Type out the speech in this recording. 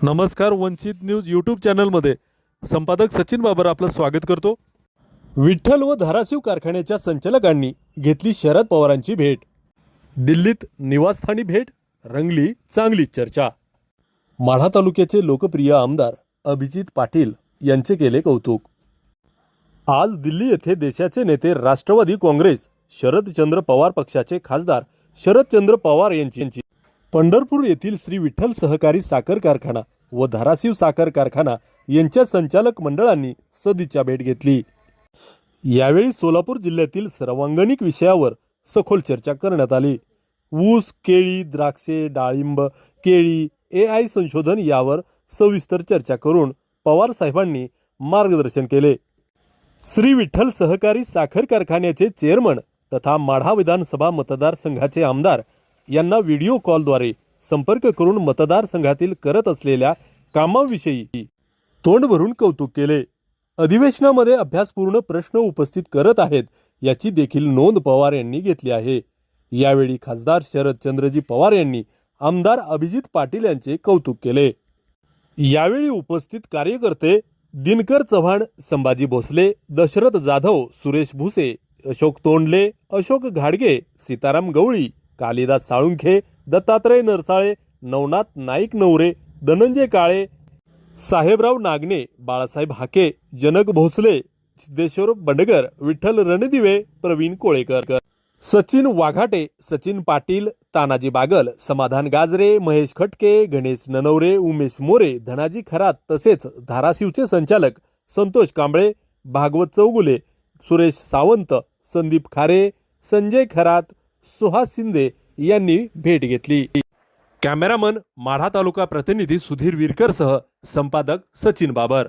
नमस्कार, वंचित news YouTube चॅनलमध्ये संपादक सचिन बाबर आपलं स्वागत करतो। विठ्ठल व धाराशिव कारखान्याच्या संचालकांनी घेतली शरद पवारांची भेट। दिल्लीत निवासस्थानी भेट, रंगली चांगली चर्चा। माढा तालुक्याचे लोकप्रिय आमदार अभिजित पाटील यांचे केले कौतुक। आज दिल्ली येथे देशाचे नेते राष्ट्रवादी काँग्रेस शरदचंद्र पवार पक्षाचे खासदार शरदचंद्र पवार यांची पंढरपूर येथील श्री विठ्ठल सहकारी साखर कारखाना व धाराशिव साखर कारखाना यांच्या संचालक मंडळांनी सदिच्छा भेट घेतली। यावेळी सोलापूर जिल्ह्यातील सर्वांगणिक विषयावर सखोल चर्चा करण्यात आली। ऊस, केळी, द्राक्षे, डाळिंब, केळी, AI संशोधन यावर सविस्तर चर्चा करून पवार साहेबांनी मार्गदर्शन केले। श्री विठ्ठल सहकारी साखर कारखान्याचे चेअरमन तथा माढा विधानसभा मतदारसंघाचे आमदार यांना व्हिडिओ कॉलद्वारे संपर्क करून मतदारसंघातील करत असलेल्या कामाविषयी तोंड भरून कौतुक केले। अधिवेशनामध्ये अभ्यासपूर्ण प्रश्न उपस्थित करत आहेत याची देखील नोंद पवार यांनी घेतली आहे। यावेळी खासदार शरदचंद्रजी पवार यांनी आमदार अभिजित पाटील यांचे कौतुक केले। यावेळी उपस्थित कार्यकर्ते दिनकर चव्हाण, संभाजी भोसले, दशरथ जाधव, सुरेश भुसे, अशोक तोंडले, अशोक घाडगे, सीताराम गवळी, कालिदास साळुंखे, दत्तात्रय नरसाळे, नवनाथ नाईक नवरे, धनंजय काळे, साहेबराव नागणे, बाळासाहेब हाके, जनक भोसले, सिद्धेश्वर बंडगर, विठ्ठल रणदिवे, प्रवीण कोळेकर, सचिन वाघाटे, सचिन पाटील, तानाजी बागल, समाधान गाजरे, महेश खटके, गणेश ननवरे, उमेश मोरे, धनाजी खरात तसेच धाराशिवचे संचालक संतोष कांबळे, भागवत चौगुले, सुरेश सावंत, संदीप खारे, संजय खरात, सुहास शिंदे यांनी भेट घेतली। कॅमेरामन माढा तालुका प्रतिनिधी सुधीर विरकरसह संपादक सचिन बाबर।